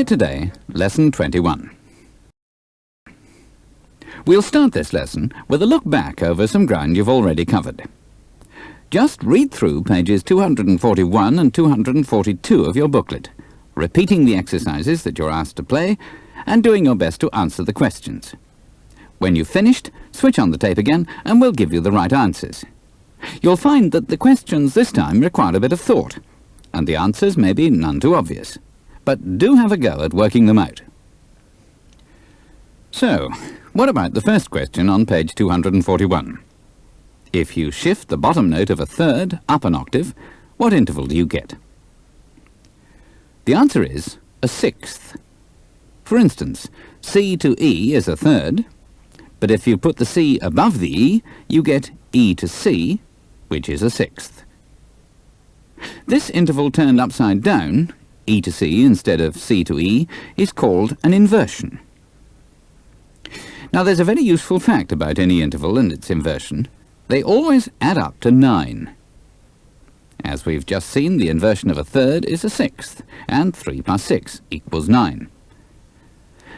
Try it today, Lesson 21. We'll start this lesson with a look back over some ground you've already covered. Just read through pages 241 and 242 of your booklet, repeating the exercises that you're asked to play and doing your best to answer the questions. When you've finished, switch on the tape again and we'll give you the right answers. You'll find that the questions this time require a bit of thought, and the answers may be none too obvious. But do have a go at working them out. So, what about the first question on page 241? If you shift the bottom note of a third up an octave, what interval do you get? The answer is a sixth. For instance, C to E is a third, but if you put the C above the E, you get E to C, which is a sixth. This interval turned upside down, E to C instead of C to E, is called an inversion. Now there's a very useful fact about any interval and its inversion. They always add up to 9. As we've just seen, the inversion of a third is a sixth, and 3 plus 6 equals 9.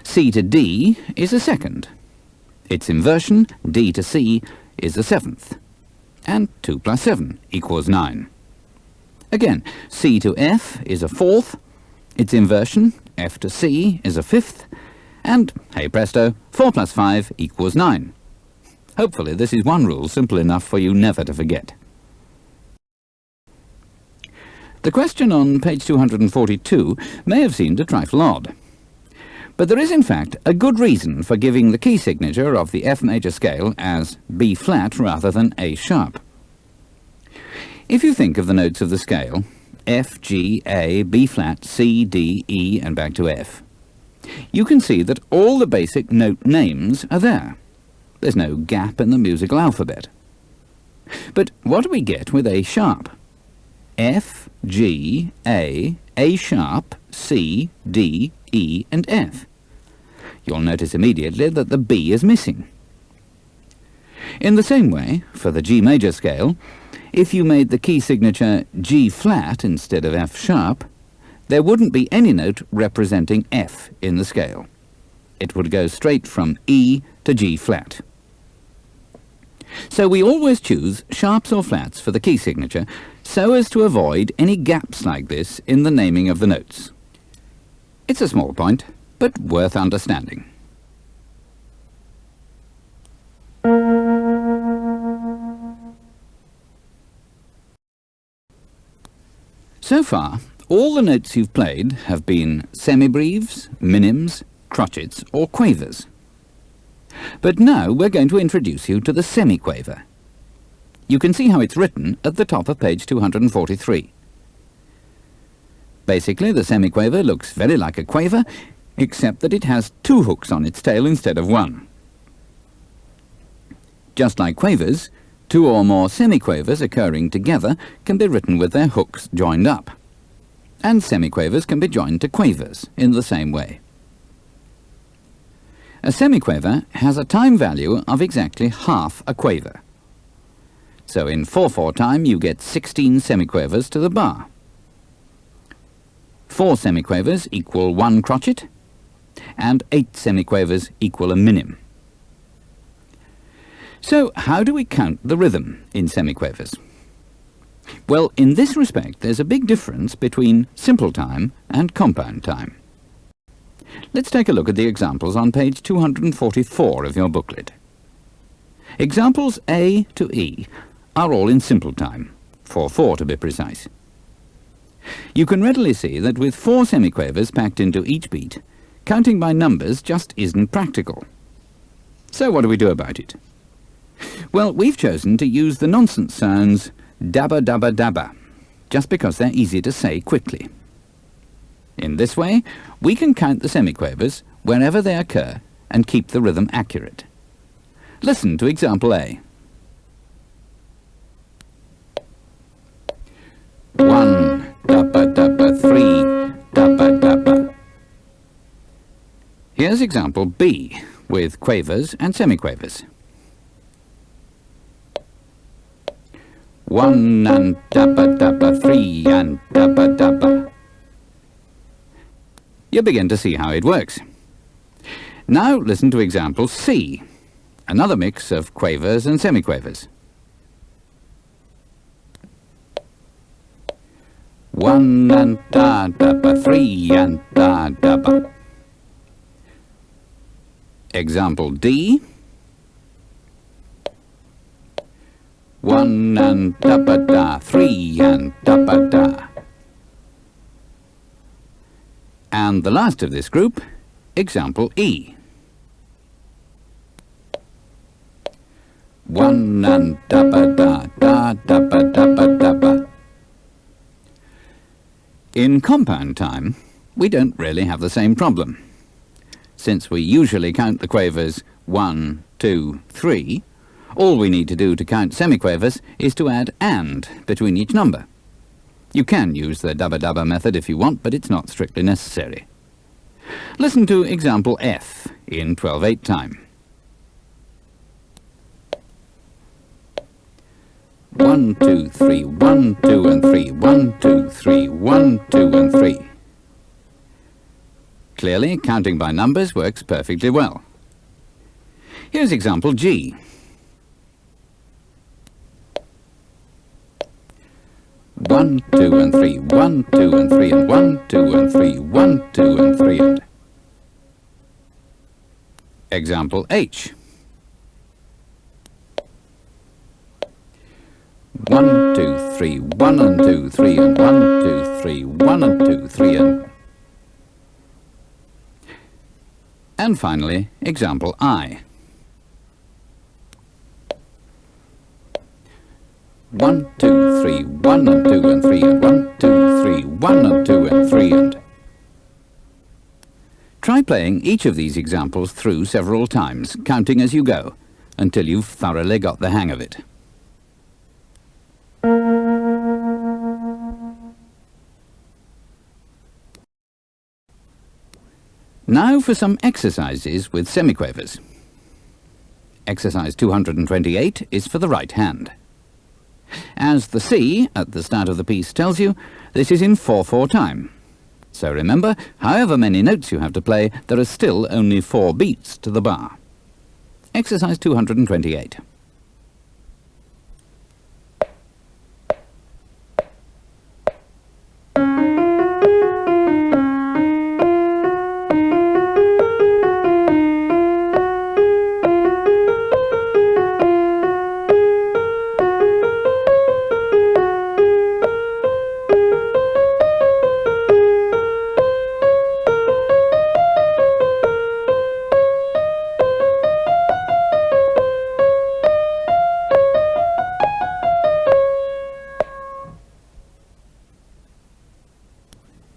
C to D is a second. Its inversion, D to C, is a seventh, and 2 plus 7 equals 9. Again, C to F is a fourth, its inversion, F to C, is a fifth, and, hey presto, 4 plus 5 equals 9. Hopefully this is one rule simple enough for you never to forget. The question on page 242 may have seemed a trifle odd, but there is in fact a good reason for giving the key signature of the F major scale as B flat rather than A sharp. If you think of the notes of the scale, F, G, A, B flat, C, D, E and back to F, you can see that all the basic note names are there. There's no gap in the musical alphabet. But what do we get with A sharp? F, G, A sharp, C, D, E and F. You'll notice immediately that the B is missing. In the same way, for the G major scale, if you made the key signature G flat instead of F sharp, there wouldn't be any note representing F in the scale. It would go straight from E to G flat. So we always choose sharps or flats for the key signature so as to avoid any gaps like this in the naming of the notes. It's a small point, but worth understanding. So far, all the notes you've played have been semibreves, minims, crotchets or quavers. But now we're going to introduce you to the semiquaver. You can see how it's written at the top of page 243. Basically, the semiquaver looks very like a quaver, except that it has 2 hooks on its tail instead of 1. Just like quavers, 2 or more semiquavers occurring together can be written with their hooks joined up. And semiquavers can be joined to quavers in the same way. A semiquaver has a time value of exactly half a quaver. So in 4/4 time you get 16 semiquavers to the bar. 4 semiquavers equal 1 crotchet, and 8 semiquavers equal a minim. So how do we count the rhythm in semiquavers? Well, in this respect there's a big difference between simple time and compound time. Let's take a look at the examples on page 244 of your booklet. Examples A to E are all in simple time, 4/4 to be precise. You can readily see that with 4 semiquavers packed into each beat, counting by numbers just isn't practical. So what do we do about it? Well, we've chosen to use the nonsense sounds dabba dabba dabba, just because they're easy to say quickly. In this way, we can count the semiquavers wherever they occur and keep the rhythm accurate. Listen to example A. 1, dabba dabba, 3, dabba dabba. Here's example B, with quavers and semiquavers. 1 and dabba dabba, 3 and dabba dabba. you begin to see how it works. Now listen to example C, another mix of quavers and semiquavers. 1 and da da ba, 3 and da da ba. Example D. 1 and da ba da, 3 and da ba da. And the last of this group, example E. 1 and da ba da, da da ba da ba da ba. In compound time, we don't really have the same problem. Since we usually count the quavers 1, 2, 3, all we need to do to count semiquavers is to add "and" between each number. You can use the dabba-dabba method if you want, but it's not strictly necessary. Listen to example F in 12/8 time. 1, 2, 3, 1, 2 and 3, 1, 2, 3, 1, 2 and 3. Clearly, counting by numbers works perfectly well. Here's example G. 1, 2 and 3, 1, 2 and 3 and 1, 2 and 3, 1, 2 and 3 and. Example H. 1, 2, 3, 1 and 2, 3 and 1, 2, 3, 1 and 2, 3 and. And finally, example I. 1, 2, 3, 1 and 2 and 3 and 1, 2, 3, 1 and 2 and 3 and. Try playing each of these examples through several times, counting as you go, until you've thoroughly got the hang of it. Now for some exercises with semiquavers. Exercise 228 is for the right hand. As the C at the start of the piece tells you, this is in 4/4 time. So remember, however many notes you have to play, there are still only 4 beats to the bar. Exercise 228.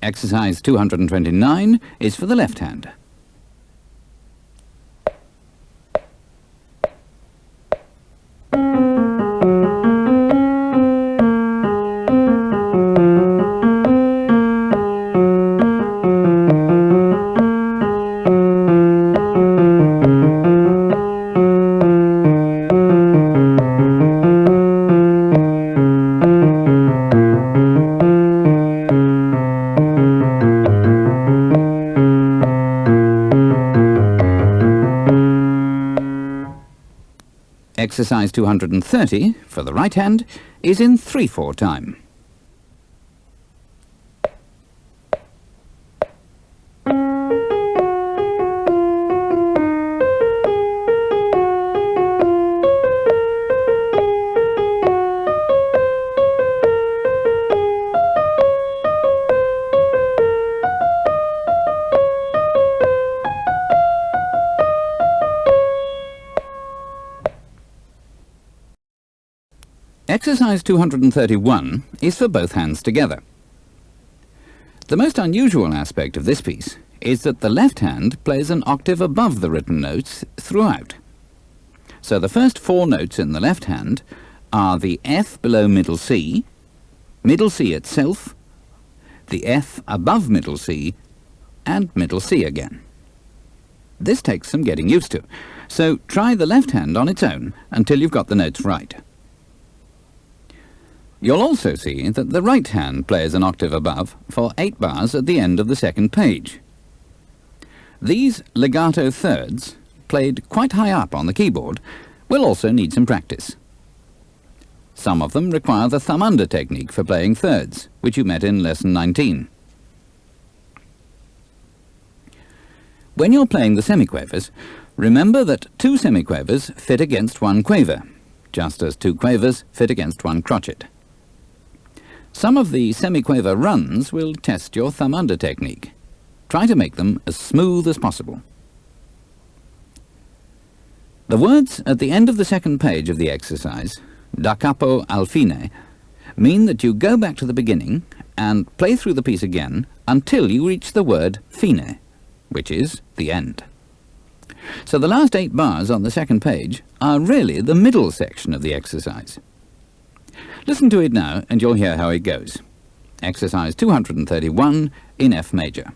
Exercise 229 is for the left hand. Exercise 230, for the right hand, is in 3/4 time. Exercise 231 is for both hands together. The most unusual aspect of this piece is that the left hand plays an octave above the written notes throughout. So the first 4 notes in the left hand are the F below middle C itself, the F above middle C, and middle C again. This takes some getting used to, so try the left hand on its own until you've got the notes right. You'll also see that the right hand plays an octave above for 8 bars at the end of the second page, These legato thirds, played quite high up on the keyboard, will also need some practice. Some of them require the thumb-under technique for playing thirds, which you met in Lesson 19. When you're playing the semiquavers, remember that 2 semiquavers fit against 1 quaver, just as 2 quavers fit against 1 crotchet. Some of the semiquaver runs will test your thumb-under technique. Try to make them as smooth as possible. The words at the end of the second page of the exercise, da capo al fine, mean that you go back to the beginning and play through the piece again until you reach the word fine, which is the end. So the last 8 bars on the second page are really the middle section of the exercise. Listen to it now and you'll hear how it goes. Exercise 231 in F major.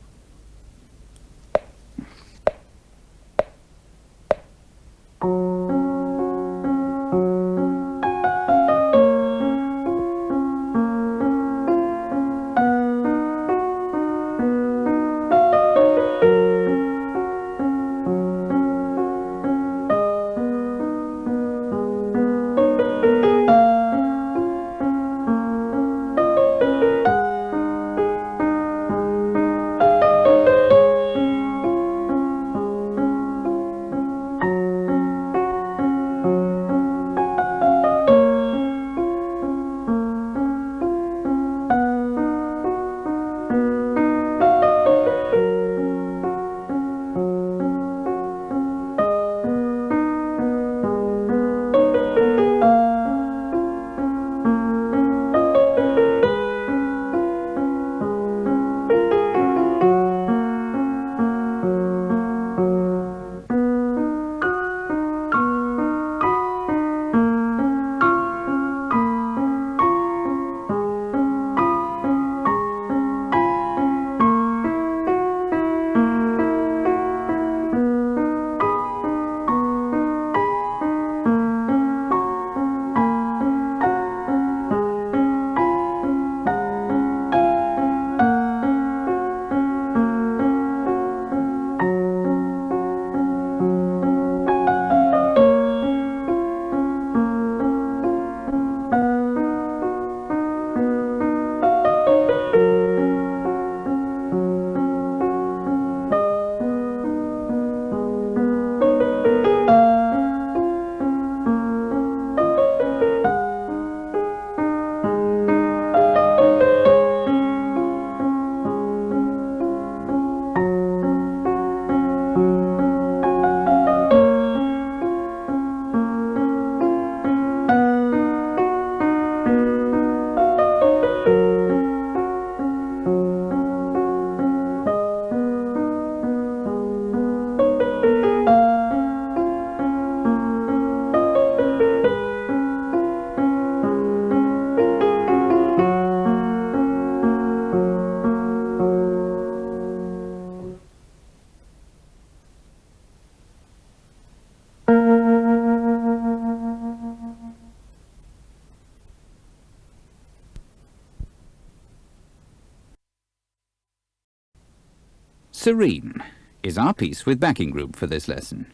Serene is our piece with backing group for this lesson.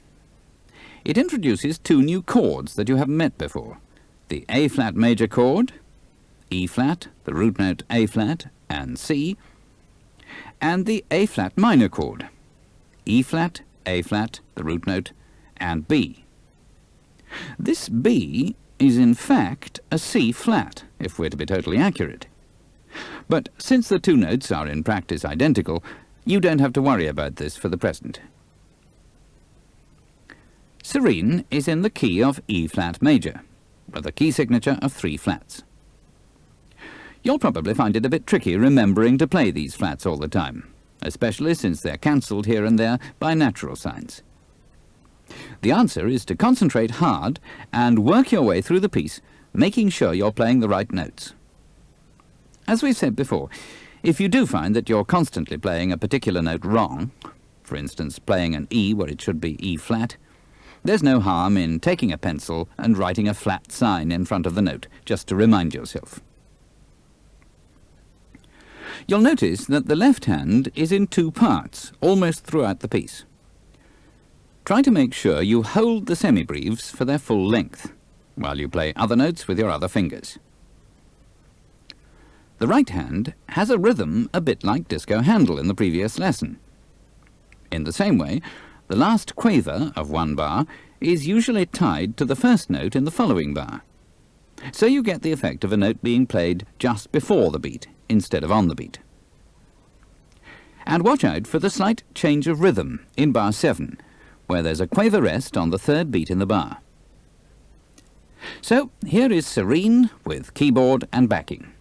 It introduces 2 new chords that you haven't met before. The A-flat major chord, E-flat, the root note A-flat and C, and the A-flat minor chord, E-flat, A-flat, the root note, and B. This B is in fact a C-flat, if we're to be totally accurate. But since the 2 notes are in practice identical, you don't have to worry about this for the present. Serene is in the key of E-flat major, with a key signature of 3 flats. You'll probably find it a bit tricky remembering to play these flats all the time, especially since they're cancelled here and there by natural signs. The answer is to concentrate hard and work your way through the piece, making sure you're playing the right notes. As we've said before, if you do find that you're constantly playing a particular note wrong, for instance playing an E where it should be E-flat, there's no harm in taking a pencil and writing a flat sign in front of the note, just to remind yourself. You'll notice that the left hand is in two parts, almost throughout the piece. Try to make sure you hold the semibreves for their full length, while you play other notes with your other fingers. The right hand has a rhythm a bit like Disco Handle in the previous lesson. In the same way, the last quaver of one bar is usually tied to the first note in the following bar. So you get the effect of a note being played just before the beat, instead of on the beat. And watch out for the slight change of rhythm in bar 7, where there's a quaver rest on the third beat in the bar. So here is Serene with keyboard and backing.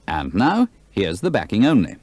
And now, here's the backing only.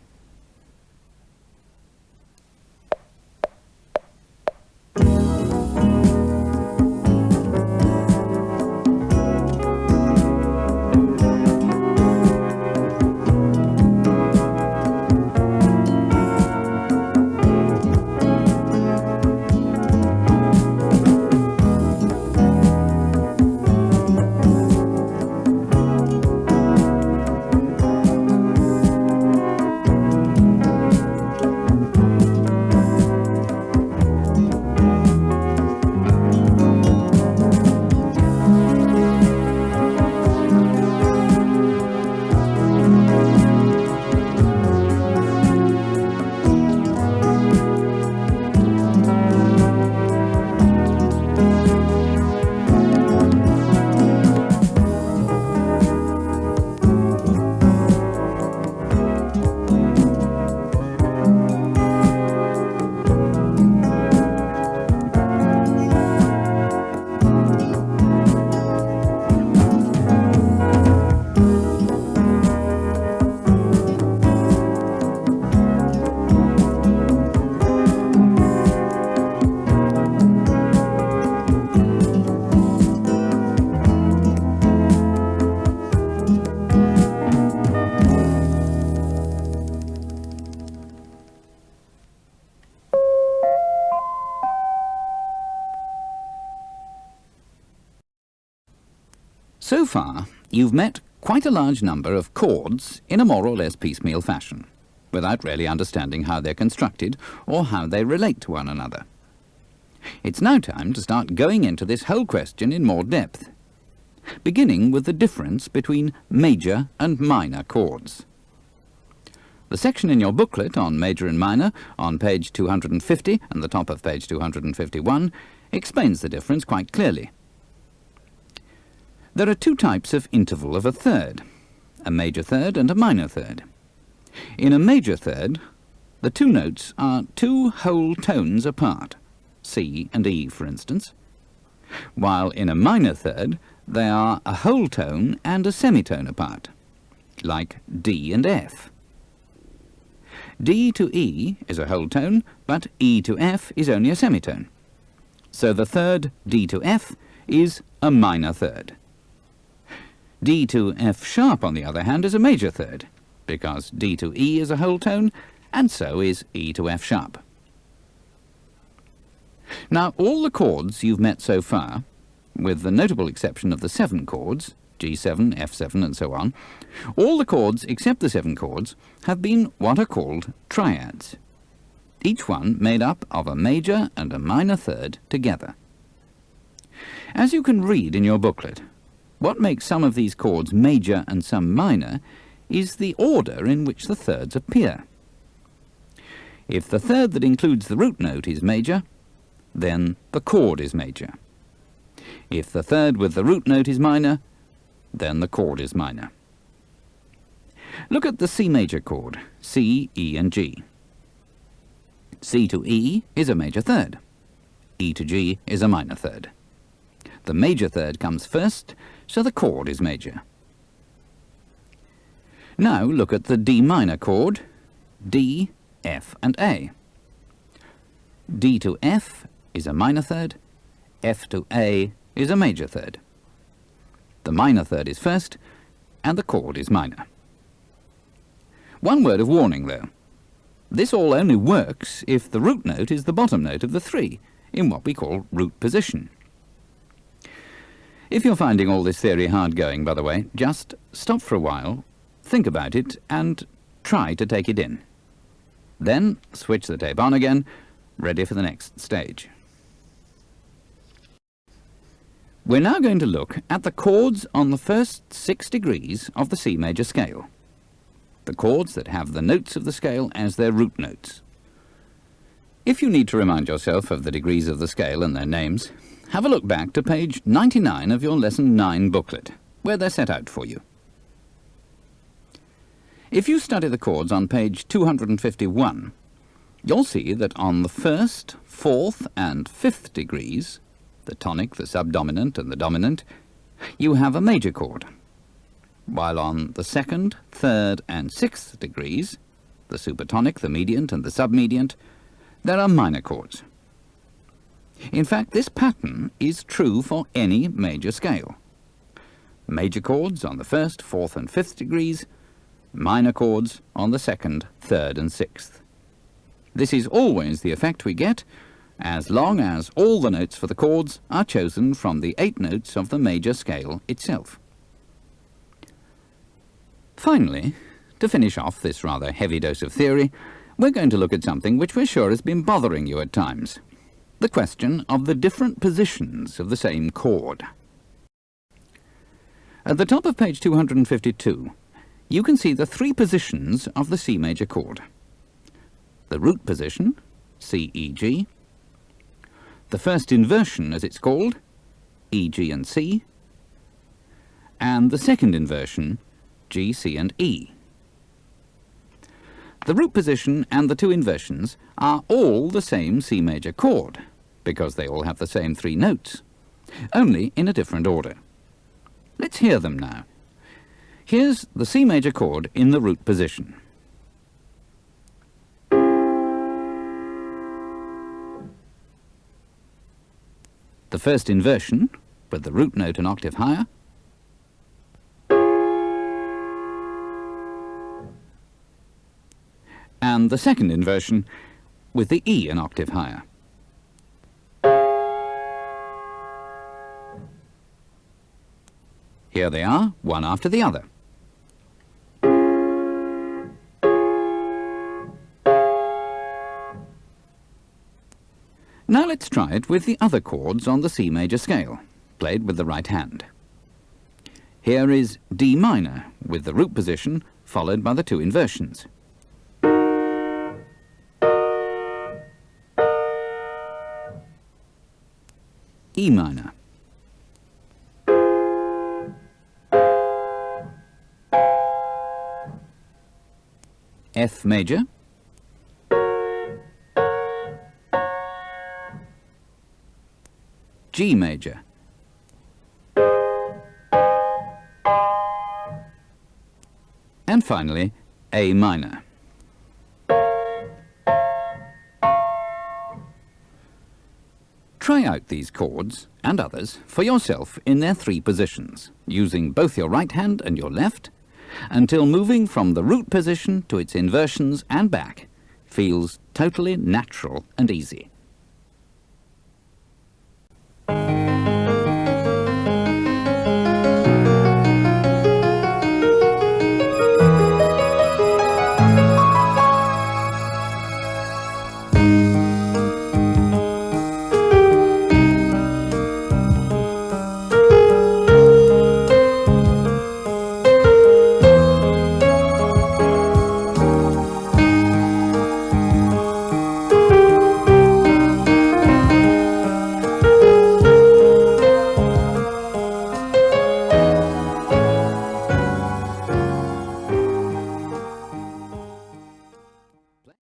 So far, you've met quite a large number of chords in a more or less piecemeal fashion, without really understanding how they're constructed or how they relate to one another. It's now time to start going into this whole question in more depth, beginning with the difference between major and minor chords. The section in your booklet on major and minor, on page 250 and the top of page 251, explains the difference quite clearly. There are two types of interval of a third, a major third and a minor third. In a major third, the two notes are two whole tones apart, C and E for instance, while in a minor third they are a whole tone and a semitone apart, like D and F. D to E is a whole tone, but E to F is only a semitone. So the third D to F is a minor third. D to F sharp, on the other hand, is a major third, because D to E is a whole tone, and so is E to F sharp. Now, all the chords you've met so far, with the notable exception of the 7 chords, G7, F7 and so on, all the chords except the 7 chords have been what are called triads, each one made up of a major and a minor third together. As you can read in your booklet, what makes some of these chords major and some minor is the order in which the thirds appear. If the third that includes the root note is major, then the chord is major. If the third with the root note is minor, then the chord is minor. Look at the C major chord, C, E and G. C to E is a major third. E to G is a minor third. The major third comes first, so the chord is major. Now look at the D minor chord, D, F and A. D to F is a minor third, F to A is a major third. The minor third is first, and the chord is minor. One word of warning, though. This all only works if the root note is the bottom note of the 3, in what we call root position. If you're finding all this theory hard going, by the way, just stop for a while, think about it, and try to take it in. Then switch the tape on again, ready for the next stage. We're now going to look at the chords on the first 6 degrees of the C major scale, the chords that have the notes of the scale as their root notes. If you need to remind yourself of the degrees of the scale and their names, have a look back to page 99 of your Lesson 9 booklet, where they're set out for you. If you study the chords on page 251, you'll see that on the 1st, 4th and 5th degrees, the tonic, the subdominant and the dominant, you have a major chord, while on the 2nd, 3rd and 6th degrees, the supertonic, the mediant and the submediant, there are minor chords. In fact, this pattern is true for any major scale. Major chords on the 1st, 4th and 5th degrees, minor chords on the 2nd, 3rd and 6th. This is always the effect we get as long as all the notes for the chords are chosen from the 8 notes of the major scale itself. Finally, to finish off this rather heavy dose of theory, we're going to look at something which we're sure has been bothering you at times, the question of the different positions of the same chord. At the top of page 252, you can see the 3 positions of the C major chord. The root position, C, E, G, the first inversion, as it's called, E, G and C, and the second inversion, G, C and E. The root position and the 2 inversions are all the same C major chord, because they all have the same 3 notes, only in a different order. Let's hear them now. Here's the C major chord in the root position. The first inversion, with the root note an octave higher, and the second inversion, with the E an octave higher. Here they are, one after the other. Now let's try it with the other chords on the C major scale, played with the right hand. Here is D minor, with the root position followed by the 2 inversions. E minor. F major. G major. And finally, A minor. Try out these chords, and others, for yourself in their 3 positions, using both your right hand and your left, until moving from the root position to its inversions and back feels totally natural and easy.